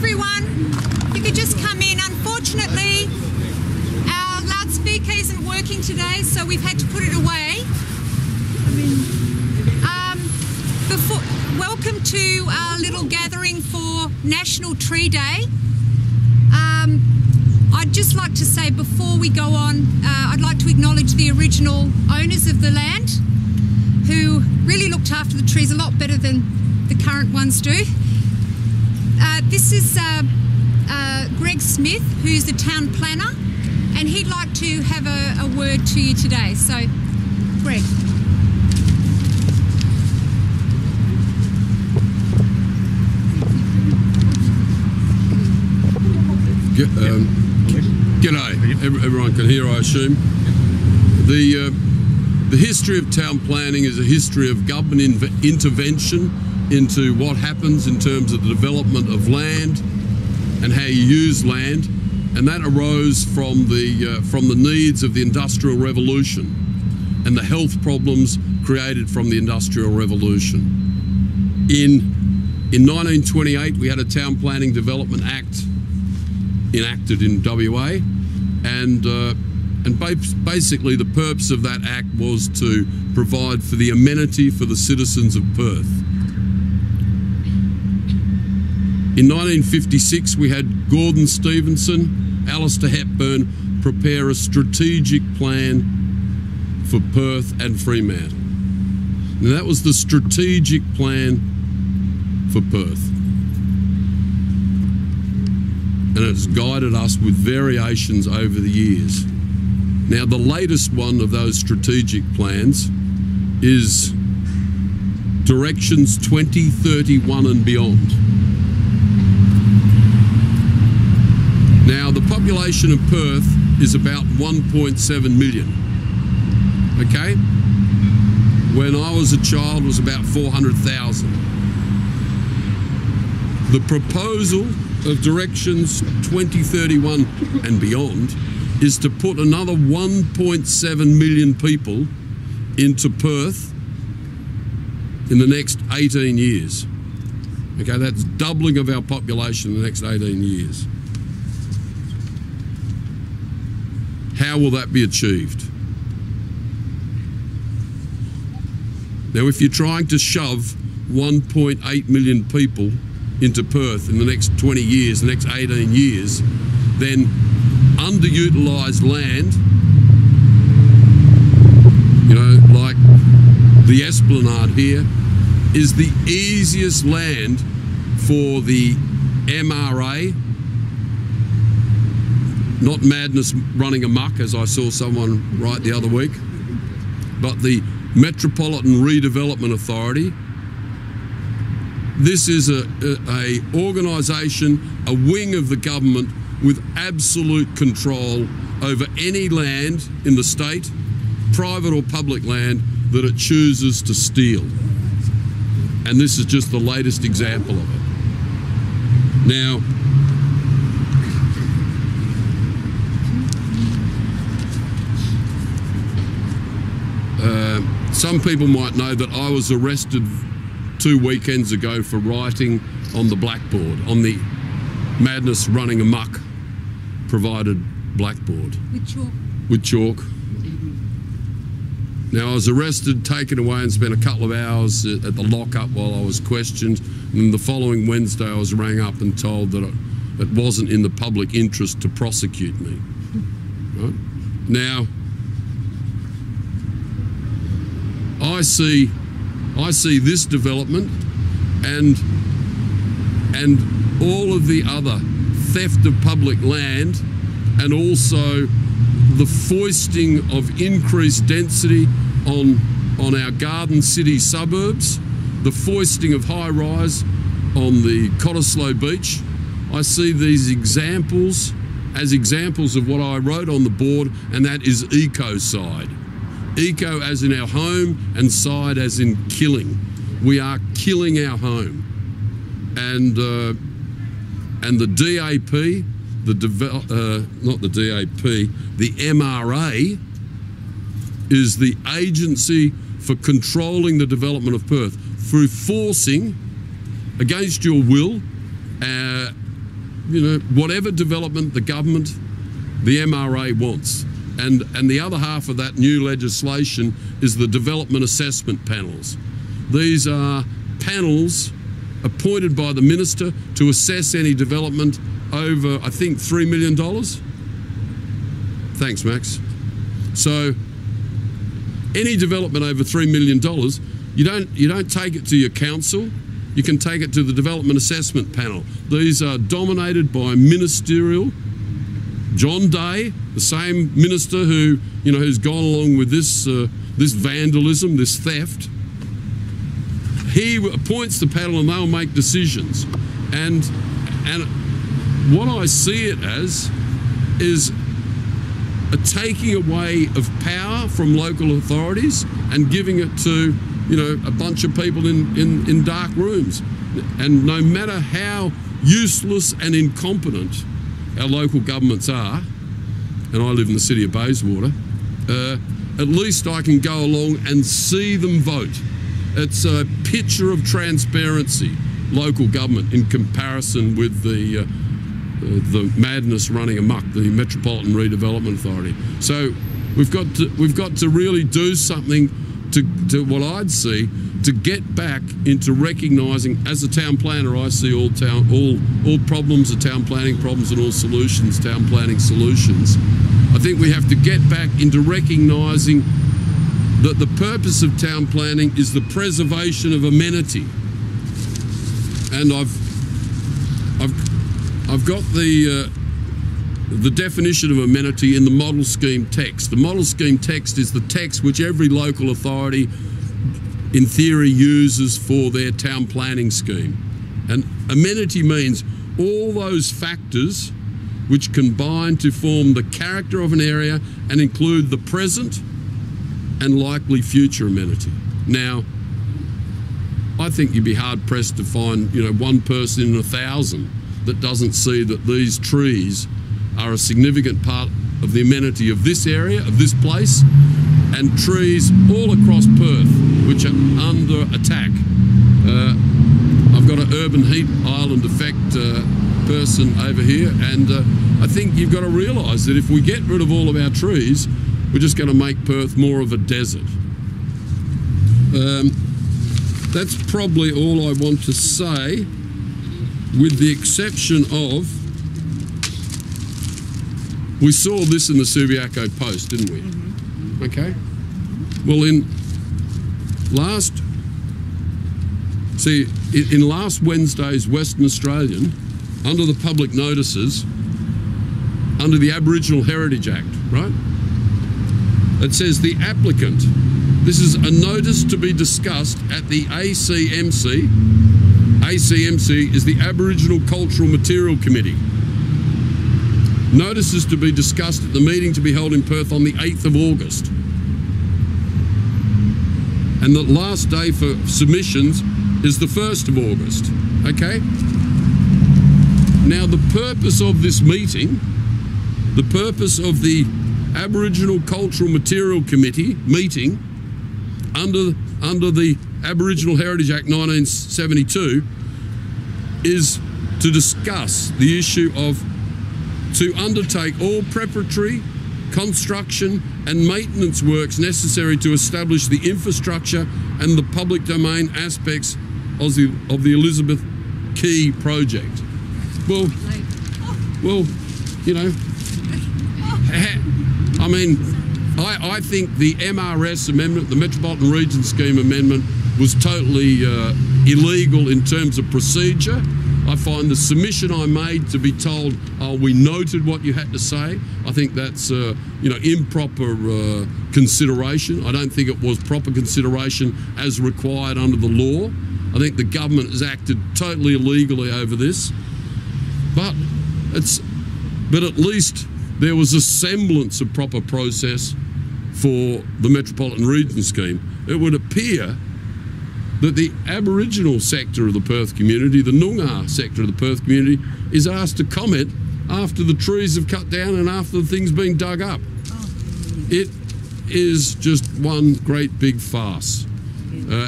everyone. If you could just come in. Unfortunately, our loudspeaker isn't working today, so we've had to put it away. Welcome to our little gathering for National Tree Day. I'd just like to say before we go on, I'd like to acknowledge the original owners of the land who really looked after the trees a lot better than the current ones do. This is Greg Smith, who's the town planner, and he'd like to have a word to you today. So, Greg. G'day. Everyone can hear, I assume. The history of town planning is a history of government intervention into what happens in terms of the development of land and how you use land, and that arose from the needs of the Industrial Revolution and the health problems created from the Industrial Revolution. In 1928, we had a Town Planning Development Act enacted in WA, and basically the purpose of that act was to provide for the amenity for the citizens of Perth. In 1956, we had Gordon Stevenson, Alistair Hepburn prepare a strategic plan for Perth and Fremantle. And that was the strategic plan for Perth. And it's guided us with variations over the years. Now, the latest one of those strategic plans is Directions 2031 and beyond. Now, the population of Perth is about 1.7 million, okay? When I was a child, it was about 400,000. The proposal of Directions 2031 and beyond is to put another 1.7 million people into Perth in the next 18 years. Okay, that's doubling of our population in the next 18 years. How will that be achieved? Now, if you're trying to shove 1.8 million people into Perth in the next 20 years, the next 18 years, then underutilised land, you know, like the Esplanade here, is the easiest land for the MRA, not madness running amok, as I saw someone write the other week, but the Metropolitan Redevelopment Authority. This is a organisation, a wing of the government with absolute control over any land in the state, private or public land, that it chooses to steal. And this is just the latest example of it. Now, some people might know that I was arrested 2 weekends ago for writing on the blackboard, on the madness running amok provided blackboard. With chalk? With chalk. Now, I was arrested, taken away, and spent a couple of hours at the lockup while I was questioned. And the following Wednesday, I was rang up and told that it wasn't in the public interest to prosecute me. Right? Now, I see this development and all of the other theft of public land, and also the foisting of increased density on our Garden City suburbs, the foisting of high rise on the Cottesloe Beach. I see these examples as examples of what I wrote on the board, and that is ecocide. Eco as in our home, and side as in killing. We are killing our home. And the DAP, not the DAP, the MRA is the agency for controlling the development of Perth through forcing, against your will, whatever development the government, the MRA wants. And the other half of that new legislation is the development assessment panels. These are panels appointed by the minister to assess any development over, I think, $3 million. Thanks, Max. So any development over $3 million, you don't take it to your council. You can take it to the development assessment panel. These are dominated by ministerial. John Day, the same minister who who's gone along with this this vandalism, this theft. He appoints the panel and they'll make decisions. And what I see it as is a taking away of power from local authorities and giving it to a bunch of people in dark rooms. And no matter how useless and incompetent our local governments are, and I live in the city of Bayswater, at least I can go along and see them vote. It's a picture of transparency, local government, in comparison with the madness running amok, the Metropolitan Redevelopment Authority. So we've got to really do something to what I'd see to get back into recognising, as a town planner, I see all problems are town planning problems and all solutions town planning solutions. I think we have to get back into recognising that the purpose of town planning is the preservation of amenity. And I've got the definition of amenity in the model scheme text. The model scheme text is the text which every local authority in theory uses for their town planning scheme. And amenity means all those factors which combine to form the character of an area and include the present and likely future amenity. Now, I think you'd be hard pressed to find one person in 1,000 that doesn't see that these trees are a significant part of the amenity of this area, of this place, and trees all across Perth which are under attack. I've got an urban heat island effect person over here, and I think you've got to realise that if we get rid of all of our trees, we're just going to make Perth more of a desert. That's probably all I want to say, with the exception of, we saw this in the Subiaco Post, didn't we? Mm-hmm. Okay. Well, in last Wednesday's Western Australian, under the public notices, under the Aboriginal Heritage Act, right? It says the applicant, this is a notice to be discussed at the ACMC. ACMC is the Aboriginal Cultural Material Committee. Notices to be discussed at the meeting to be held in Perth on the 8th of August. And the last day for submissions is the 1st of August, okay? Now, the purpose of this meeting, the purpose of the Aboriginal Cultural Material Committee meeting under the Aboriginal Heritage Act 1972 is to discuss the issue of to undertake all preparatory, construction and maintenance works necessary to establish the infrastructure and the public domain aspects of the Elizabeth Quay project. Well, I mean, I think the MRS amendment, the Metropolitan Region Scheme amendment, was totally illegal in terms of procedure. I find the submission I made to be told, oh, we noted what you had to say, I think that's improper consideration. I don't think it was proper consideration as required under the law. I think the government has acted totally illegally over this. But at least there was a semblance of proper process for the Metropolitan Region Scheme. It would appear that the Aboriginal sector of the Perth community, the Noongar sector of the Perth community, is asked to comment after the trees have cut down and after the thing's been dug up. It is just one great big farce.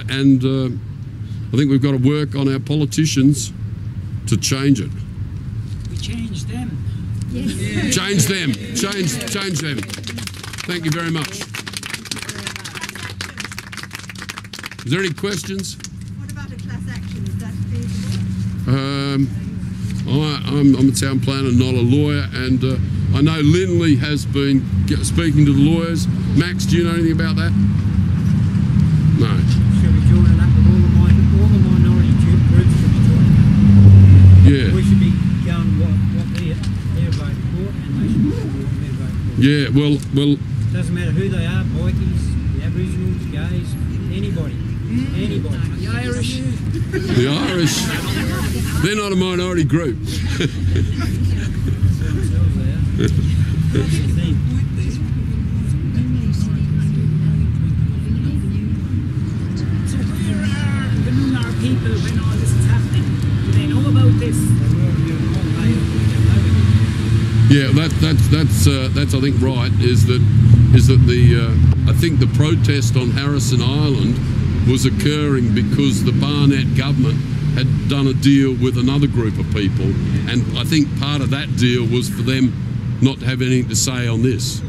And I think we've got to work on our politicians to change it. We change them. Yes. Change them. Change them. Thank you very much. Is there any questions? What about a class action? Is that feasible? I'm a town planner, not a lawyer, and I know Lindley has been speaking to the lawyers. Max, do you know anything about that? No. Should be joining up with all the minority groups should be joining up. Yeah. We should be going what they're voting for, and they should be what they're voting for. Yeah. Well. Doesn't matter who they are, bikies, the Aboriginals, gays, anybody. Anybody. The Irish. The Irish. They're not a minority group. So where are the Nunar people when all this is happening? Do they know about this? Yeah, that's I think right. Is that the I think the protest on Harrison Island was occurring because the Barnett government had done a deal with another group of people, and I think part of that deal was for them not to have anything to say on this.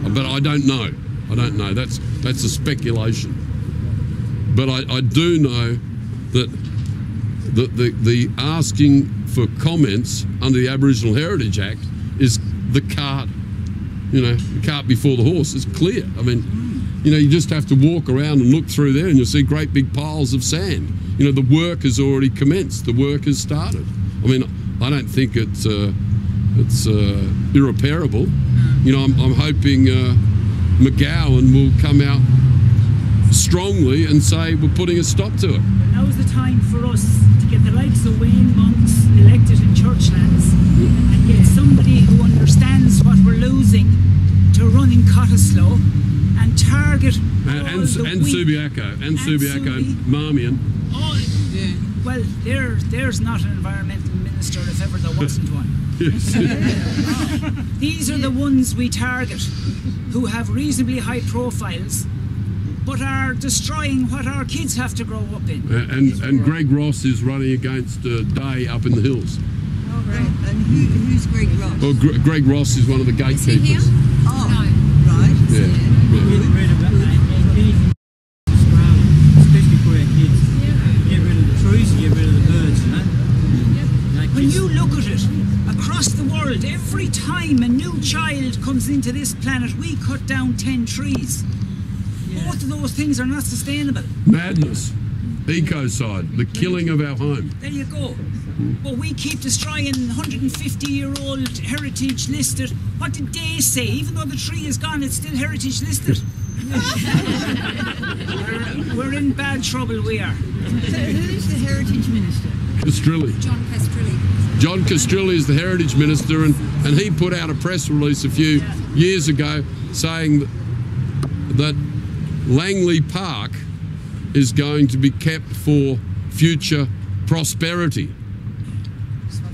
But I don't know. That's a speculation. But I do know that the asking for comments under the Aboriginal Heritage Act is the cart before the horse. It's clear. I mean, you just have to walk around and look through there and you'll see great big piles of sand. The work has already commenced. The work has started. I mean, I don't think it's irreparable. I'm hoping McGowan will come out strongly and say we're putting a stop to it. Now's the time for us to get the likes of Wayne Monks elected in Churchlands and get somebody who understands what we're losing to run in Cottesloe and target and Subiaco, Marmion. Well, there's not an environmental minister if ever there wasn't one. Yes. These are the ones we target who have reasonably high profiles but are destroying what our kids have to grow up in. And Greg Ross is running against Day up in the hills. Oh, right. And who's Greg Ross? Well, Greg Ross is one of the gatekeepers. Is he here? Oh, No. right. Yeah. Get rid of anything, especially for our kids. Get rid of the trees and get rid of the birds, When you look at it, across the world, every time a new child comes into this planet, we cut down 10 trees. Both of those things are not sustainable. Madness. Ecocide, the killing of our home. There you go. But we keep destroying 150-year-old heritage listed. What did they say? Even though the tree is gone, it's still heritage listed. we're in bad trouble, we are. So who's the Heritage Minister? Castrilli. John Castrilli. John Castrilli is the Heritage Minister, and he put out a press release a few years ago saying that Langley Park is going to be kept for future prosperity.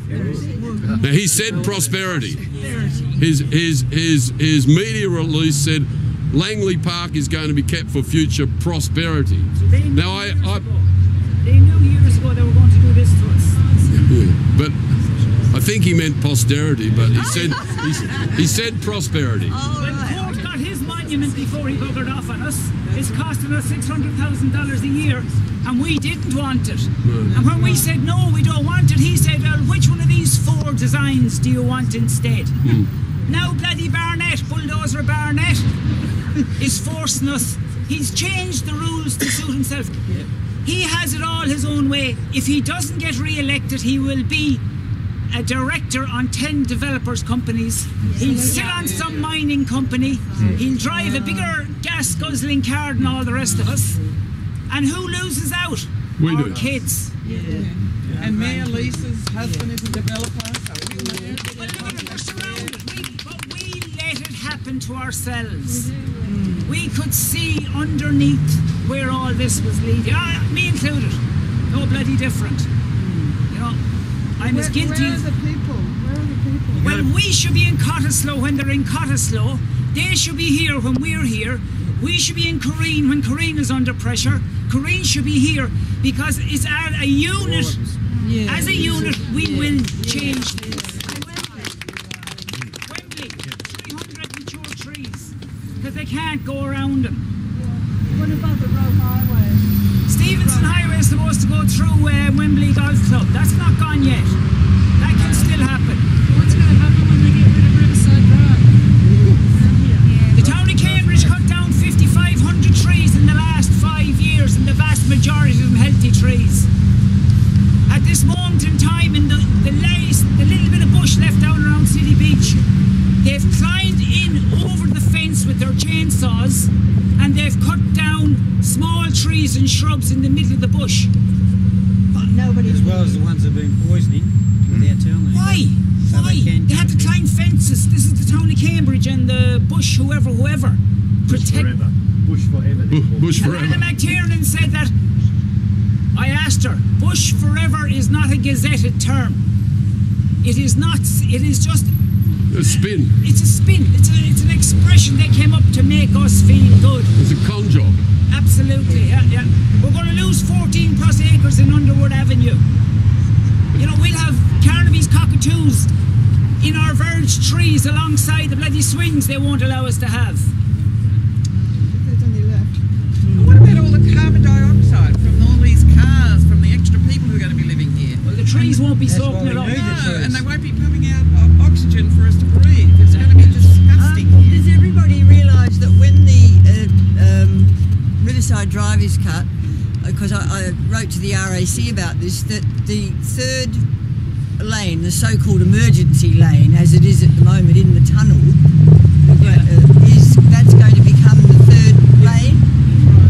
Now he said prosperity. His media release said Langley Park is going to be kept for future prosperity. Now they knew years ago they were going to do this to us. But I think he meant posterity, but he said prosperity. When Court got his monument before he buggered off on us, it's costing us $600,000 a year, and we didn't want it. And when we said no, we don't want it, he said, well, which one of these 4 designs do you want instead? Now bloody Barnett, Bulldozer Barnett, is forcing us. He's changed the rules to suit himself. He has it all his own way. If he doesn't get re-elected, he will be a director on 10 developers companies. He'll sit on some mining company. He'll drive a bigger gas guzzling car than all the rest of us. And who loses out? We Our do. kids. And Mayor Lisa's husband is a developer. Well, look at it, we're surrounded. But we let it happen to ourselves. We could see underneath where all this was leading. Me included. No bloody different. I'm as guilty. Where are the people? Well, we should be in Cottesloe when they're in Cottesloe. They should be here when we're here. We should be in Corrine when Corrine is under pressure. Corrine should be here because it's a unit. As a unit, we will change this. that they can't go around them. What about the road highway? Stevenson Highway is supposed to go through Wembley Golf Club. That's not gone yet. That can still happen. What's going to happen when they get rid of Riverside Drive? The town of Cambridge cut down 5,500 trees in the last 5 years, and the vast majority of them healthy trees. At this moment in time, in the little bit of bush left down around City Beach, they've climbed in over the fence with their chainsaws, and they've cut down small trees and shrubs in the middle of the bush. But nobody. As well as the ones that have been poisoning without telling them. Why? So Why? They had to jump climb fences. This is the town of Cambridge, and the bush, whoever. Bush forever. Bush forever. Bush And forever. Anna McTiernan said that. I asked her, bush forever is not a gazetted term. It is not, it is just... A spin. It's a spin. It's an expression they came up to make us feel good. It's a con job. Absolutely, yeah. We're going to lose 14 plus acres in Underwood Avenue. You know, we'll have Carnaby's cockatoos in our verge trees alongside the bloody swings they won't allow us to have. And what about all the carbon dioxide from all these cars, from the extra people who are going to be living here? Well, the trees won't be That's soaking why it we up. need No, trees. and they won't be pumping out oxygen for us to breathe. It's going to be disgusting here. Does everybody realise that when the Riverside Drive is cut, because I wrote to the RAC about this, that the third lane, the so-called emergency lane, as it is at the moment in the tunnel, that's going to become the third lane.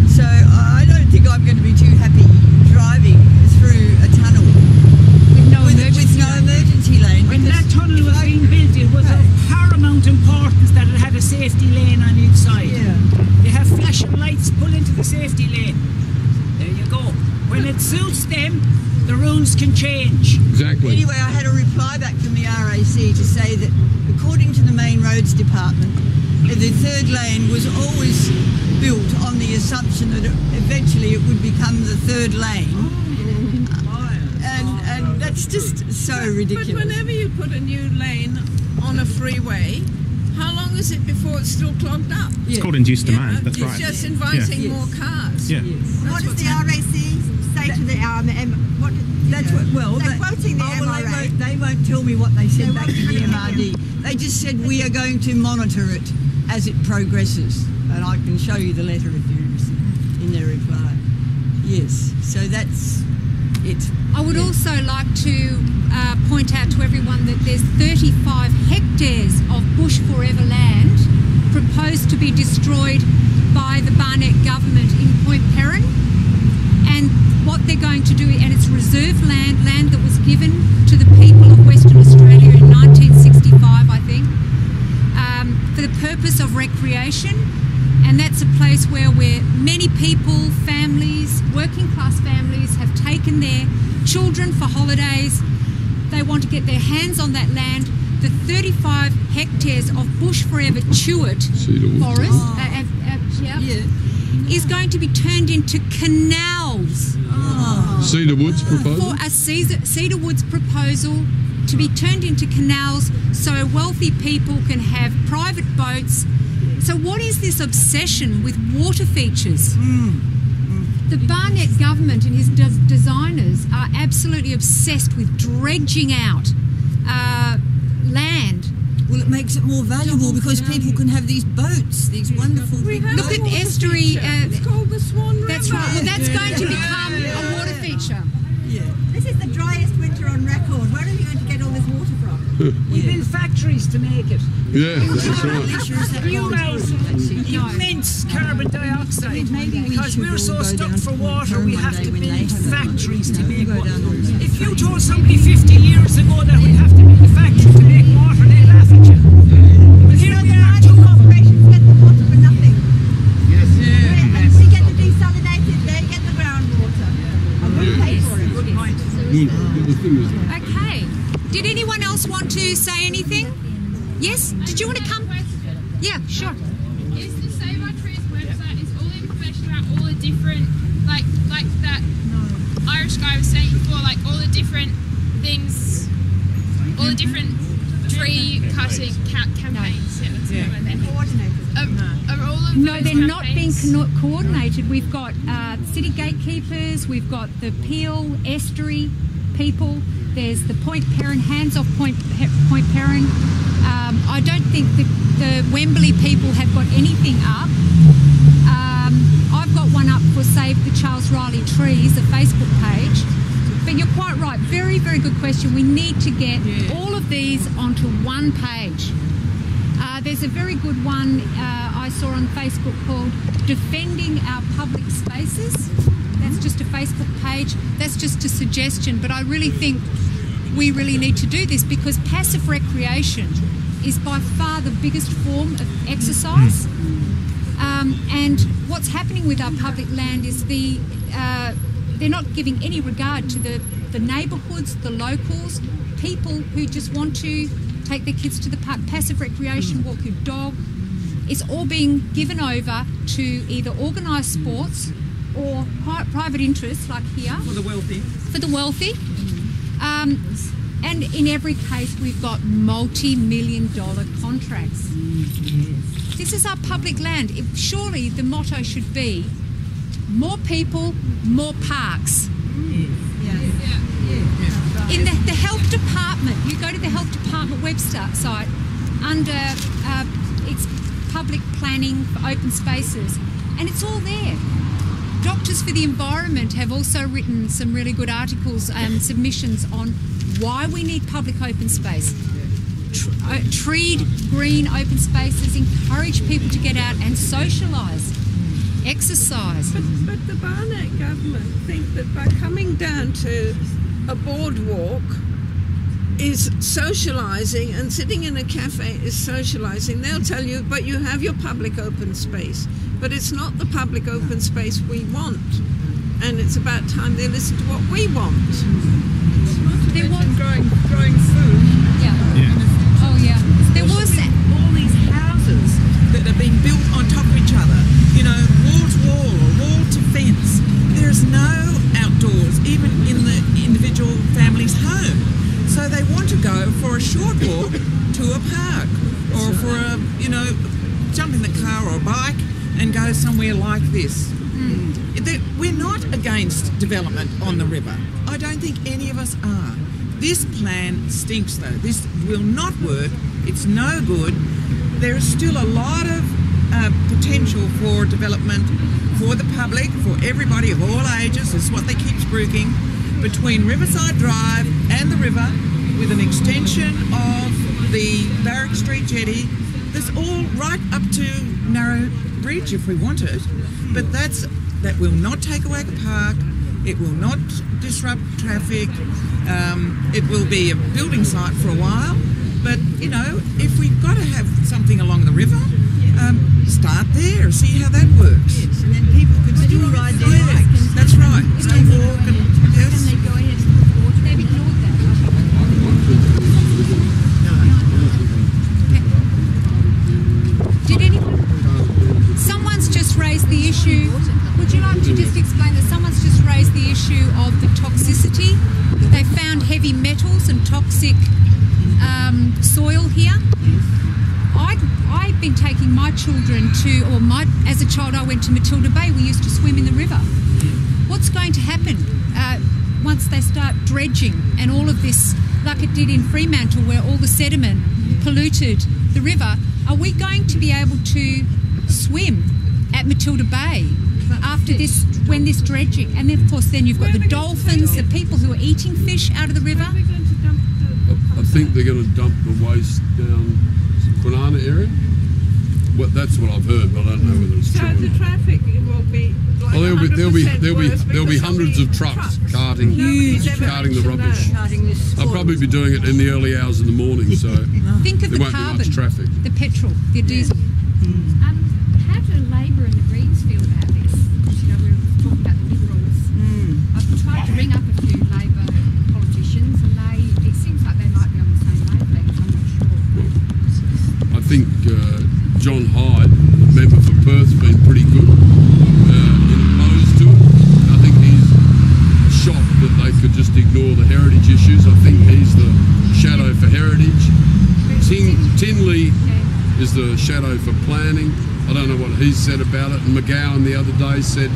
So I don't think I'm going to be too happy driving through a tunnel With no with emergency no lane. emergency lane. When because that tunnel was being built, it was of paramount importance that it had a safety lane on each side. Yeah. They have flashing lights, pull into the safety lane. There you go. When it suits them, the rules can change. Exactly. Anyway, I had a reply back from the RAC to say that according to the Main Roads Department, the third lane was always built on the assumption that eventually it would become the third lane. And that's just so ridiculous. But whenever you put a new lane on a freeway, how long is it before it's still clogged up? It's called induced demand, that's It's right. just inviting more cars. Yeah. What What does the RAC say to the what? That's what. Well, they're quoting the MRA. MRA. They won't tell me what they said back to the MRD. They just said we are going to monitor it as it progresses, and I can show you the letter if you're interested in their reply. Yes. So that's it. I would also like to point out to everyone that there's 35 hectares of bush forever land proposed to be destroyed by the Barnett government in Point Perrin, and what they're going to do, and it's reserve land that was given to the people of Western Australia in 1965, I think, for the purpose of recreation. And that's a place where many people, families, working class families have taken their children for holidays. They want to get their hands on that land. The 35 hectares of bush forever Chewett forest is going to be turned into canals. Cedar Woods proposal? For a Cedar Woods proposal to be turned into canals so wealthy people can have private boats. So what is this obsession with water features? The Barnett government and his designers are absolutely obsessed with dredging out land. Well, it makes it more valuable because people can have these boats, these wonderful big boats. Look at estuary. It's called the Swan River. That's right. Well, that's going to become a water feature. Yeah. This is the driest winter on record. Where are we going to get all this water from? We build factories to make it. Yeah, that's right. Immense carbon dioxide. Because we're so stuck for water, we have to build factories to make water. If you told somebody 50 years ago that we have to build a factory to make water, they'd laugh at you. But here we are, Corporations get the water for nothing. Yes. And we get the desalinated, they get the groundwater. And we pay for it. good point. Okay. Did anyone else want to say anything? Yes? Did you want to come? Yeah, sure. Is the Save Our Trees website is all the information about all the different, like that Irish guy was saying before, like all the different things, all the different tree cutting campaigns. Yeah, that's the word there. Are all of No, those they're not being campaigns- coordinated. We've got city gatekeepers, we've got the Peel estuary people, there's the Point Perrin, hands-off Point Perrin. I don't think the Wembley people have got anything up. I've got one up for Save the Charles Riley Trees, a Facebook page. But you're quite right, very, very good question. We need to get all of these onto one page. There's a very good one I saw on Facebook called Defending Our Public Spaces. That's just a Facebook page. That's just a suggestion, but I really think we really need to do this because passive recreation is by far the biggest form of exercise. And what's happening with our public land is they're not giving any regard to the neighbourhoods, the locals, people who just want to take their kids to the park, passive recreation, walk your dog. It's all being given over to either organised sports or private interests like here. For the wealthy. For the wealthy. And in every case, we've got multi-million-dollar contracts. This is our public land. Surely the motto should be more people, more parks. In the health department, you go to the health department website under it's public planning for open spaces, and it's all there. Doctors for the Environment have also written some really good articles and submissions on why we need public open space. Treed green open spaces, encourage people to get out and socialise, exercise. But the Barnett government think that by coming down to a boardwalk is socialising, and sitting in a cafe is socialising. They'll tell you, but you have your public open space. But it's not the public open space we want. And it's about time they listen to what we want. There was growing food. Oh yeah. There was all these houses that are being built on top of each other. You know, wall to wall or wall to fence. There's no outdoors, even in the individual family's home. So they want to go for a short walk to a park, or for a, jump in the car or a bike and go somewhere like this. We're not against development on the river. I don't think any of us are. This plan stinks though. This will not work. It's no good. There is still a lot of potential for development for the public, for everybody of all ages. This is what they keep spruiking. Between Riverside Drive and the river, with an extension of the Barrack Street jetty, that's all right up to Narrow Bridge if we want it. But that will not take away the park. It will not disrupt traffic. It will be a building site for a while. But, if we've got to have something along the river, start there, see how that works. Yes, and then people can still ride their bikes. That's right. Still walk and yes. Can they go ahead and water? They've ignored that. Okay. Did anyone? Someone's just raised the issue. Would you like to just explain that someone's just raised the issue of the toxicity? They found heavy metals and toxic soil here. I've been taking my children as a child I went to Matilda Bay. We used to swim in the river. What's going to happen once they start dredging and all of this, like it did in Fremantle where all the sediment polluted the river? Are we going to be able to swim at Matilda Bay after this, when this dredging? And then of course then you've got the dolphins, the people who are eating fish out of the river. I think they're going to dump the waste down Banana area. Well, that's what I've heard, but I don't know whether it's true. So the traffic will be like there'll be hundreds of trucks carting the rubbish. I'll probably be doing it in the early hours in the morning, so think of there the won't carbon, be much traffic. The petrol, the diesel. How do Labor and the Greens feel about this? We were talking about the Liberals. I've tried to ring up a few Labor politicians, and it seems like they might be on the same wavelength. I'm not sure. I think John Hyde, the member for Perth, has been pretty good opposed to it. I think he's shocked that they could just ignore the heritage issues. I think he's the shadow for heritage. Tinley is the shadow for planning. I don't know what he said about it. And McGowan the other day said,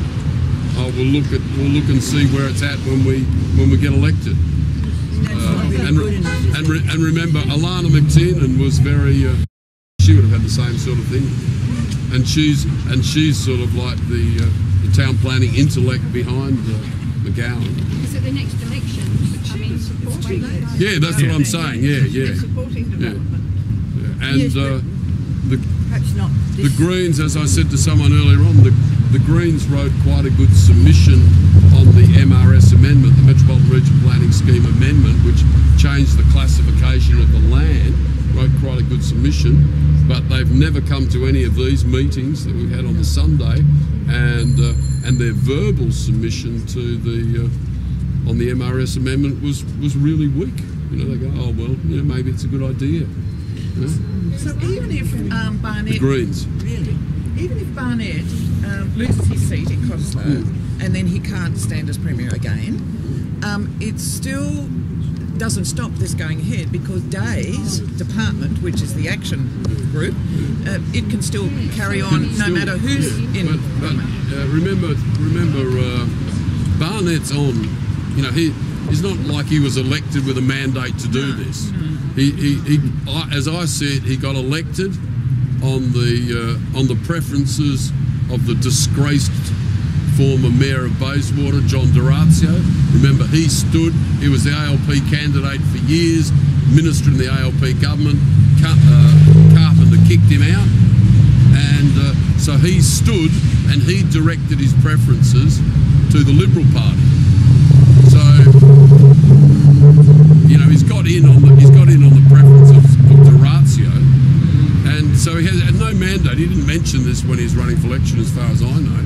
"Oh, we'll look and see where it's at when we get elected." And remember, Alana McTiernan was very. She would have had the same sort of thing, and she's sort of like the town planning intellect behind McGowan. Is it the next election? I mean, supporting those? Yeah, that's what I'm saying. Yeah. Supporting development. Yeah. And Perhaps not. the Greens, as I said to someone earlier on, the Greens wrote quite a good submission on the MRS amendment, the Metropolitan Regional Planning Scheme amendment, which changed the classification of the land. Wrote quite a good submission, but they've never come to any of these meetings that we've had on the Sunday, and their verbal submission to the on the MRS amendment was really weak. You know, they go, "Oh well, yeah, maybe it's a good idea." Yeah? So even if Barnett... The Greens. Really? Even if Barnett loses his seat in Cottesloe and then he can't stand as Premier again, it still doesn't stop this going ahead, because Day's department, which is the action group, it can still carry on no matter who's in. But remember, Barnett's on. You know, he's not like he was elected with a mandate to do this. As I said, he got elected on the preferences of the disgraced former mayor of Bayswater, John D'Orazio. Remember, he was the ALP candidate for years, minister in the ALP government. Carpenter kicked him out, and so he stood and he directed his preferences to the Liberal Party. So, you know, he's got in on the preference of D'Orazio, and so he had no mandate. He didn't mention this when he was running for election, as far as I know.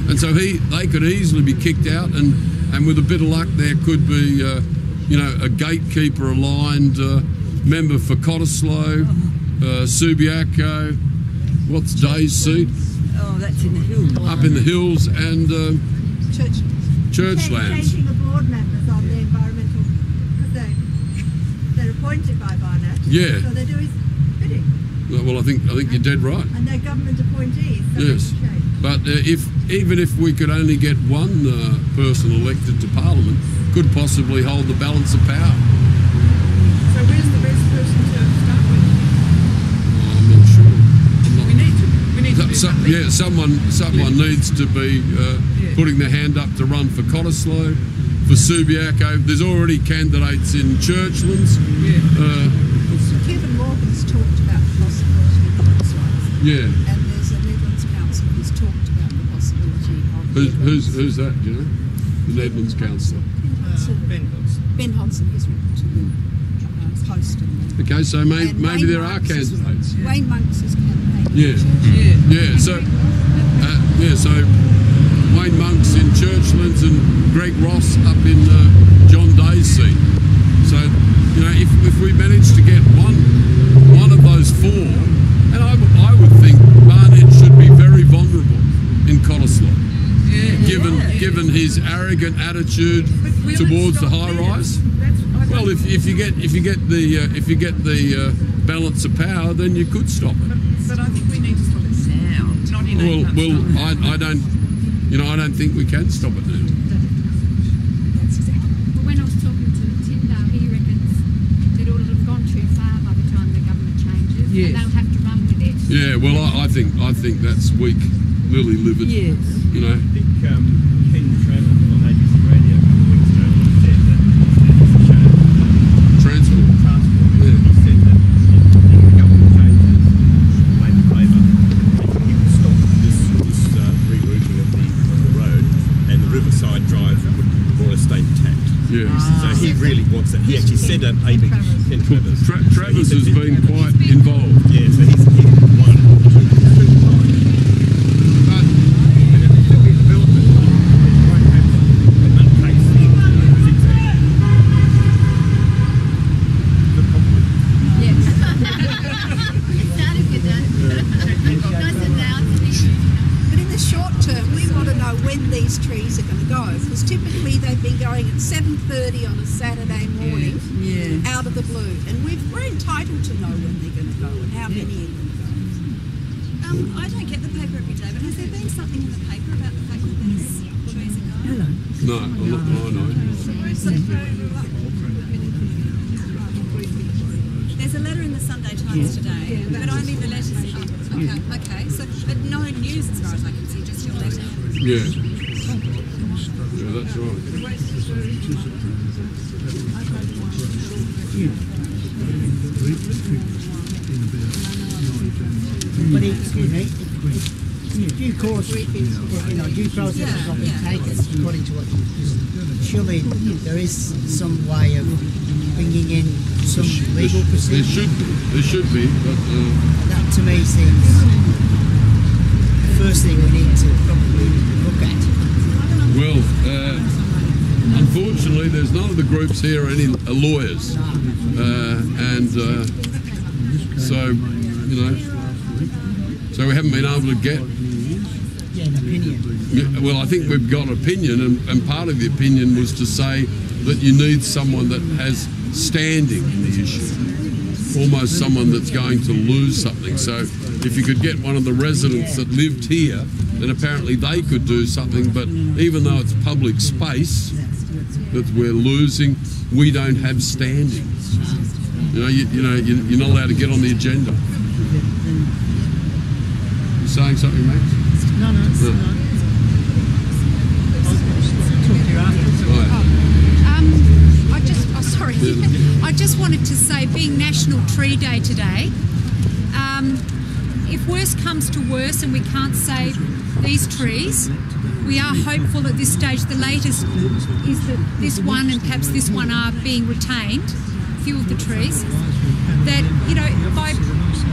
And so they could easily be kicked out, and with a bit of luck, there could be, you know, a gatekeeper aligned member for Cottesloe, Subiaco. What's Day's seat? Oh, that's in the hills. Up in the hills, and Churchlands. Changing the board members on the environmental, because they're appointed by Barnett. Yeah. So they do his bidding. Well, I think you're dead right. And they're government appointees. So Yes. But even if we could only get one person elected to Parliament, could possibly hold the balance of power. So where's the best person to start with? I'm not sure. We need to do something. Yeah, someone needs to be putting their hand up to run for Cottesloe, for Subiaco. There's already candidates in Churchlands. Kevin Morgan's talked about the possibility of Cottesloe. Yeah. And there's a Nedlands Council who's talked about the possibility of... Who's that, do you know? The Nedlands Councillor. Ben Hodson has written to the Post. Okay, so maybe there are candidates. Wayne Monks is campaigning. Yeah. So Wayne Monks in Churchlands and Greg Ross up in John Day's seat. So, you know, if we manage to get one of those four, and I would think Barnett should be very vulnerable in Cottesloe, given his arrogant attitude towards the high rise. Well, if you get the balance of power, then you could stop it. But I think we need to stop it now, not in 8 months' time. I don't think we can stop it now. Well, when I was talking to Tyndale, he reckons that it will have gone too far by the time the government changes, and they'll have to run with it. Yeah, well, I think that's weak, lily-livered. Yes. You know. I think Ken Travis on ABC Radio a couple of weeks ago said that Transport. He said that if the government changes, Labor favour, he would stop this rerouting of the road, and the Riverside Drive would more or less stay intact. Yeah. So he really wants that. He actually said that Ken Travis. Travis has been quite involved. Yeah, so he's one. Because typically they've been going at 7:30 on a Saturday morning out of the blue, and we're entitled to know when they're going to go and how many of them. I don't get the paper every day, but has there been something in the paper about the fact that these trees are going? No, I'm not. No. There's a letter in the Sunday Times today, but only the letters are up. Okay. So, but no news as far as I can see, just your letter. Yeah, that's right. But excuse me, due course, due process has not been taken according to what you just. Surely there is some way of bringing in some legal procedure. There should be, but that to me seems the first thing we need to probably look at. Well, unfortunately, there's none of the groups here are any lawyers, so so we haven't been able to get. An opinion. Well, I think we've got an opinion, and part of the opinion was to say that you need someone that has standing in the issue, almost someone that's going to lose something. So if you could get one of the residents that lived here, then apparently they could do something, but even though it's public space that we're losing, we don't have standing. You're not allowed to get on the agenda. You saying something, Max? No. I'll talk to you after. I just wanted to say, being National Tree Day today, if worse comes to worse and we can't save these trees, we are hopeful at this stage. The latest is that this one and perhaps this one are being retained, a few of the trees, that, by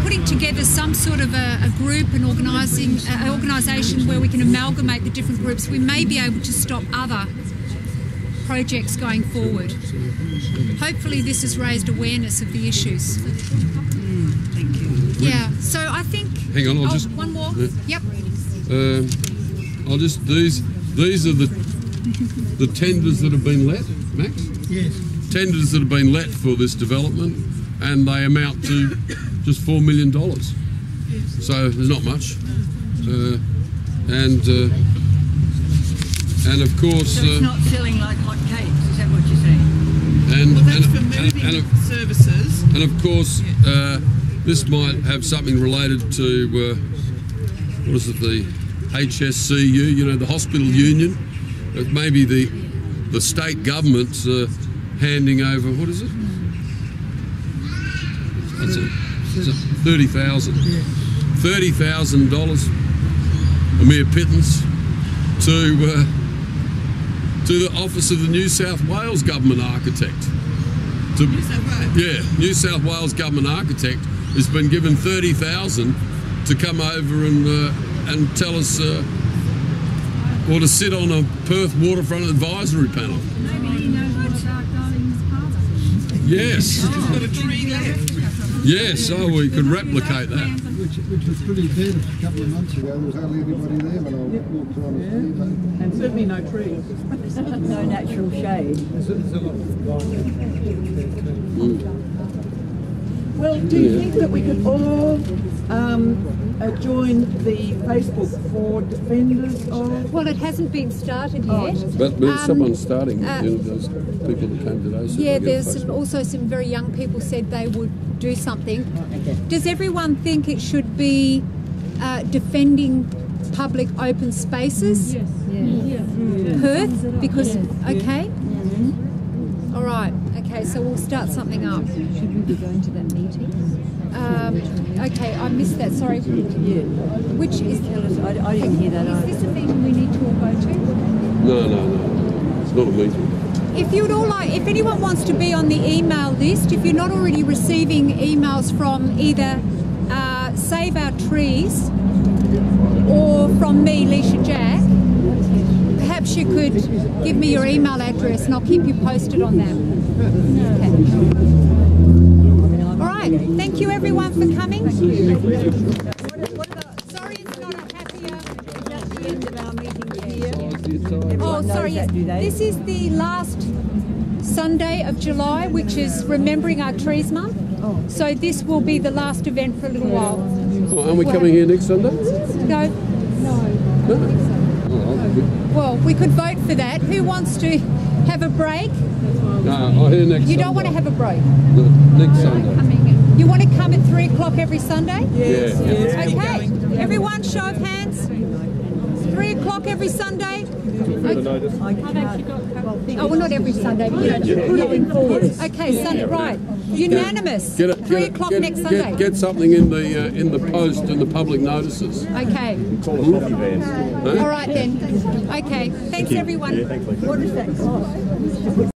putting together some sort of a group, an organisation where we can amalgamate the different groups, we may be able to stop other projects going forward. Hopefully this has raised awareness of the issues. Thank you. Yeah, so I think... Hang on, I'll just... One more? Yeah. Yep. I'll just... These are the tenders that have been let, Max? Yes. Tenders that have been let for this development, and they amount to just $4 million. So there's not much. And of course... So it's not selling like hot cakes, is that what you're saying? Services. And of course, this might have something related to, what is it, the HSCU, the hospital union. Maybe the state government's handing over, what is it? That's it. $30,000. $30,000, a mere pittance, to the office of the New South Wales Government Architect. New South Wales Government Architect has been given $30,000 to come over and tell us, or to sit on a Perth waterfront advisory panel. Maybe he knows more about Darling's father. Yes. Got a tree left. Yes, we could replicate that. Which was pretty dead a couple of months ago. There was hardly anybody there when I walked around the street. And certainly no trees. No natural shade. There's a lot of Well, do you think that we could all join the Facebook for defenders of... Well, it hasn't been started yet. But there's someone starting. Those people that came today. Yeah, there's also some very young people said they would do something. Does everyone think it should be defending public open spaces? Yes. Perth? Because, okay. All right. Okay, so we'll start something up. Should we be going to that meeting? Okay, I missed that. Sorry. Which is? I didn't hear that. Is this a meeting we need to all go to? No. It's not a meeting. If you'd all like, if anyone wants to be on the email list, if you're not already receiving emails from either Save Our Trees or from me, Leisha Jack, perhaps you could give me your email address and I'll keep you posted on that. Okay. All right. Thank you everyone for coming. Sorry it's not a happier. That's the end of our meeting here. Oh, sorry. Yes. This is the last Sunday of July, which is Remembering Our Trees Month. So this will be the last event for a little while. Oh, aren't we coming here next Sunday? No. Well, we could vote for that. Who wants to have a break? No, I'll hear next Sunday. You don't want to have a break? No, next Sunday. You want to come at 3 o'clock every Sunday? Yes. Okay. Everyone, show of hands. 3 o'clock every Sunday? Oh, well, not every Sunday, but going forward. Okay, Sunday, right. Unanimous. 3 o'clock next Sunday. Get something in the post and the public notices. Okay. Call a coffee van. All right then. Okay. Thanks, everyone. Yeah, thanks, Lisa. What does that cost?